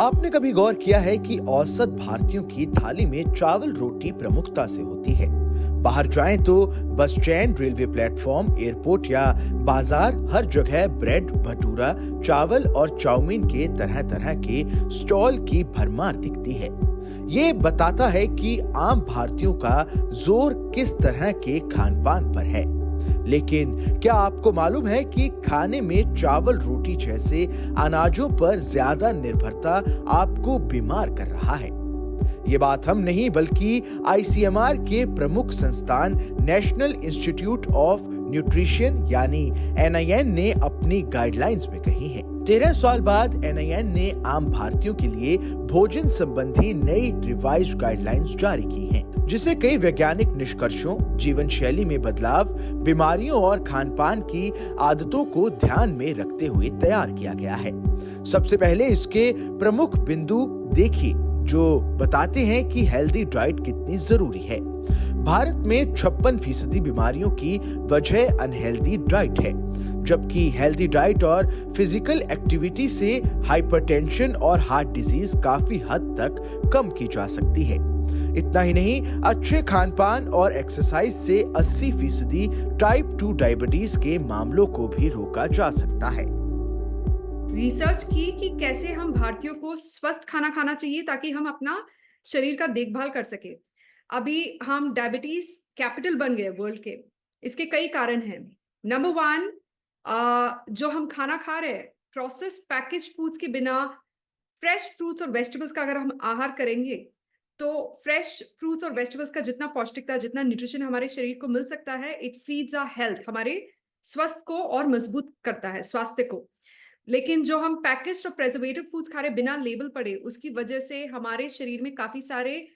आपने कभी गौर किया है कि औसत भारतीयों की थाली में चावल रोटी प्रमुखता से होती है। बाहर जाएं तो bus stand, railway platform, airport या बाजार, हर जगह ब्रेड, भटूरा, चावल और चाउमीन के तरह तरह के स्टॉल की भरमार दिखती है। ये बताता है कि आम भारतीयों का जोर किस तरह के खान पान पर है। लेकिन क्या आपको मालूम है कि खाने में चावल रोटी जैसे अनाजों पर ज्यादा निर्भरता आपको बीमार कर रहा है? ये बात हम नहीं बल्कि आईसीएमआर के प्रमुख संस्थान नेशनल इंस्टीट्यूट ऑफ न्यूट्रिशन यानी एनआईएन ने अपनी गाइडलाइंस में कही है। 13 साल बाद एनआईएन ने आम भारतीयों के लिए भोजन संबंधी नई रिवाइज्ड गाइडलाइंस जारी की हैं, जिसे कई वैज्ञानिक निष्कर्षों, जीवन शैली में बदलाव, बीमारियों और खान पान की आदतों को ध्यान में रखते हुए तैयार किया गया है। सबसे पहले इसके प्रमुख बिंदु देखिए जो बताते हैं कि हेल्दी डाइट कितनी जरूरी है। भारत में 56% बीमारियों की वजह अनहेल्दी डाइट है, जबकि हेल्दी डाइट और फिजिकल एक्टिविटी से हाइपरटेंशन और हार्ट डिजीज काफी हद तक कम की जा सकती है। इतना ही नहीं, अच्छे खान पान और एक्सरसाइज से 80% टाइप 2 डायबिटीज के मामलों को भी रोका जा सकता है। रिसर्च की कि कैसे हम भारतीयों को स्वस्थ खाना खाना चाहिए ताकि हम अपना शरीर का देखभाल कर सके। अभी हम डायबिटीज कैपिटल बन गए वर्ल्ड के। इसके कई कारण हैं। नंबर 1, जो हम खाना खा रहे हैं, प्रोसेस पैकेज फूड्स के बिना फ्रेश फ्रूट्स और वेजिटेबल्स का अगर हम आहार करेंगे तो फ्रेश फ्रूट्स और वेजिटेबल्स का जितना पौष्टिकता, जितना न्यूट्रिशन हमारे शरीर को मिल सकता है, इट फीड्स आवर हेल्थ, हमारे स्वस्थ को और मजबूत करता है, स्वास्थ्य को। लेकिन जो हम पैकेज्ड और प्रिजर्वेटिव फूड्स खा रहे बिना लेबल पढ़े, उसकी वजह से हमारे शरीर में काफी सारे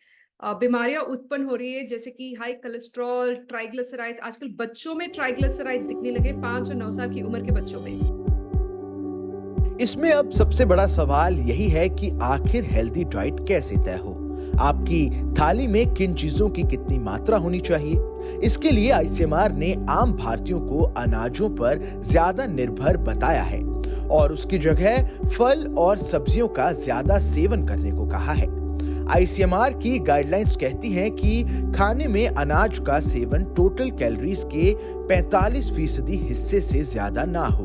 बीमारियां उत्पन्न हो रही है, जैसे कि हाई कोलेस्ट्रॉल, ट्राइग्लिसराइड्स। आजकल बच्चों में ट्राइग्लिसराइड्स दिखने लगे, 5 और 9 साल की उम्र के बच्चों में। इसमें अब सबसे बड़ा सवाल यही है कि आखिर हेल्दी डाइट कैसे तय हो? आपकी थाली में किन चीजों की कितनी मात्रा होनी चाहिए? इसके लिए आईसीएमआर ने आम भारतीयों को अनाजों पर ज्यादा निर्भर बताया है और उसकी जगह फल और सब्जियों का ज्यादा सेवन करने को कहा है। आईसीएमआर की गाइडलाइंस कहती हैं कि खाने में अनाज का सेवन टोटल कैलोरीज के 45% हिस्से से ज्यादा ना हो,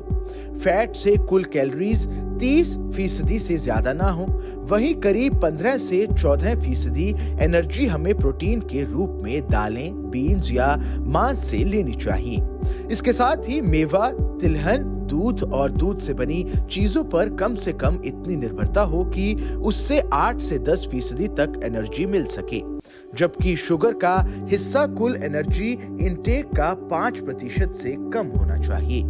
फैट से कुल कैलोरीज 30% से ज्यादा ना हो, वहीं करीब 15 से 14% एनर्जी हमें प्रोटीन के रूप में दालें, बीन्स या मांस से लेनी चाहिए। इसके साथ ही मेवा, तिलहन, दूध और दूध से बनी चीजों पर कम से कम इतनी निर्भरता हो कि उससे 8 से 10% तक एनर्जी मिल सके, जबकि शुगर का हिस्सा कुल एनर्जी इनटेक का 5% से कम होना चाहिए।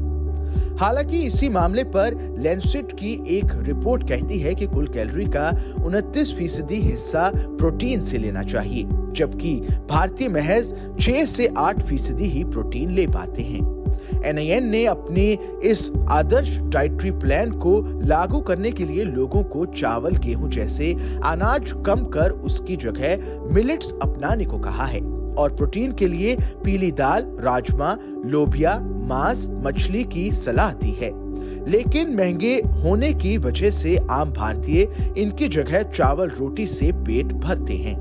हालांकि इसी मामले पर लैंसेट की एक रिपोर्ट कहती है कि कुल कैलोरी का 29% हिस्सा प्रोटीन से लेना चाहिए, जबकि भारतीय महज 6 से 8% ही प्रोटीन ले पाते हैं। एनआईएन ने अपने इस आदर्श डाइटरी प्लान को लागू करने के लिए लोगों को चावल, गेहूं जैसे अनाज कम कर उसकी जगह मिलेट्स अपनाने को कहा है और प्रोटीन के लिए पीली दाल, राजमा, लोबिया, मांस, मछली की सलाह दी है। लेकिन महंगे होने की वजह से आम भारतीय इनकी जगह चावल रोटी से पेट भरते हैं।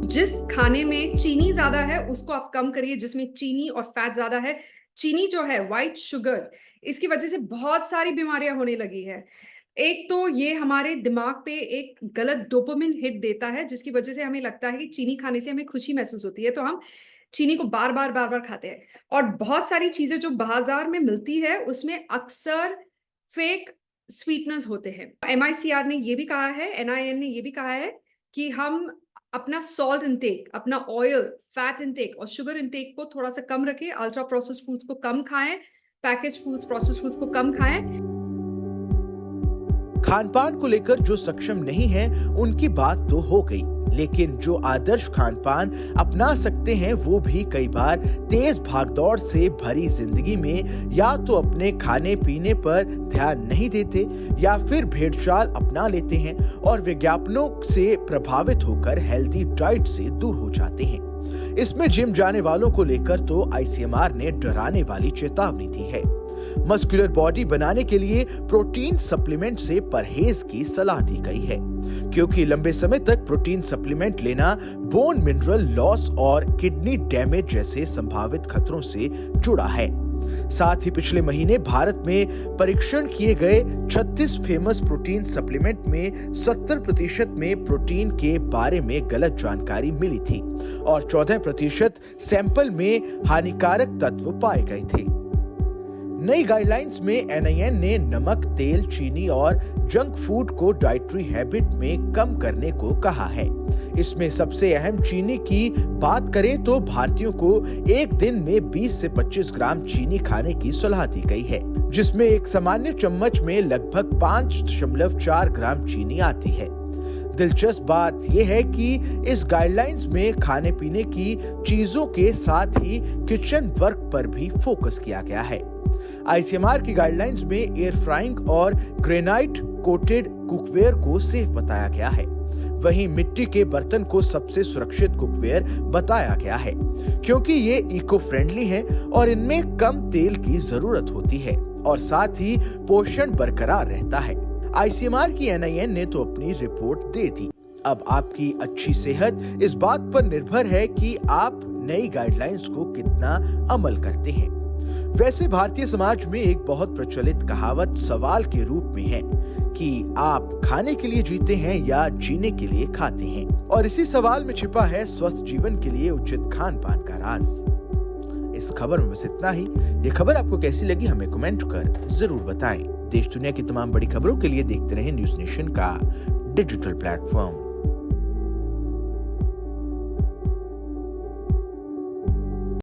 जिस खाने में चीनी ज्यादा है उसको आप कम करिए, जिसमें चीनी और फैट ज्यादा है। चीनी जो है, व्हाइट शुगर, इसकी वजह से बहुत सारी बीमारियां होने लगी है। एक तो ये हमारे दिमाग पे एक गलत डोपामिन हिट देता है, जिसकी वजह से हमें लगता है कि चीनी खाने से हमें खुशी महसूस होती है, तो हम चीनी को बार बार खाते हैं। और बहुत सारी चीजें जो बाजार में मिलती है उसमें अक्सर फेक स्वीटनर्स होते हैं। एमआईसीआर ने ये भी कहा है, एनआईएन ने ये भी कहा है कि हम अपना सॉल्ट इंटेक, अपना ऑयल, फैट इंटेक और शुगर इंटेक को थोड़ा सा कम रखें, अल्ट्रा प्रोसेस्ड फूड्स को कम खाएं, पैकेज फूड्स, प्रोसेस्ड फूड्स को कम खाएं। खान पान को लेकर जो सक्षम नहीं है उनकी बात तो हो गई, लेकिन जो आदर्श खान पान अपना सकते हैं वो भी कई बार तेज भागदौड़ से भरी जिंदगी में या तो अपने खाने पीने पर ध्यान नहीं देते या फिर भेड़चाल अपना लेते हैं और विज्ञापनों से प्रभावित होकर हेल्दी डाइट से दूर हो जाते हैं। इसमें जिम जाने वालों को लेकर तो आईसीएमआर ने डराने वाली चेतावनी दी है। मस्कुलर बॉडी बनाने के लिए प्रोटीन सप्लीमेंट से परहेज की सलाह दी गई है, क्योंकि लंबे समय तक प्रोटीन सप्लीमेंट लेना बोन मिनरल लॉस और किडनी डैमेज जैसे संभावित खतरों से जुड़ा है। साथ ही पिछले महीने भारत में परीक्षण किए गए 36 फेमस प्रोटीन सप्लीमेंट में 70% में प्रोटीन के बारे में गलत जानकारी मिली थी और 14% सैंपल में हानिकारक तत्व पाए गए थे। नई गाइडलाइंस में NIN ने नमक, तेल, चीनी और जंक फूड को डाइटरी हैबिट में कम करने को कहा है। इसमें सबसे अहम चीनी की बात करें तो भारतीयों को एक दिन में 20 से 25 ग्राम चीनी खाने की सलाह दी गई है, जिसमें एक सामान्य चम्मच में लगभग 5.4 ग्राम चीनी आती है। दिलचस्प बात यह है कि इस गाइडलाइंस में खाने पीने की चीजों के साथ ही किचन वर्क पर भी फोकस किया गया है। ICMR की गाइडलाइंस में एयर फ्राइंग और ग्रेनाइट कोटेड कुकवेयर को सेफ बताया गया है। वहीं मिट्टी के बर्तन को सबसे सुरक्षित कुकवेयर बताया गया है, क्योंकि ये इको फ्रेंडली हैं और इनमें कम तेल की जरूरत होती है और साथ ही पोषण बरकरार रहता है। ICMR की NIN ने तो अपनी रिपोर्ट दे दी। अब आपकी अच्छी सेहत इस बात पर निर्भर है कि आप नई गाइडलाइंस को कितना अमल करते हैं। वैसे भारतीय समाज में एक बहुत प्रचलित कहावत सवाल के रूप में है कि आप खाने के लिए जीते हैं या जीने के लिए खाते हैं, और इसी सवाल में छिपा है स्वस्थ जीवन के लिए उचित खान पान का राज। इस खबर में बस इतना ही। ये खबर आपको कैसी लगी हमें कमेंट कर जरूर बताएं। देश दुनिया की तमाम बड़ी खबरों के लिए देखते रहें न्यूज़ नेशन का डिजिटल प्लेटफॉर्म।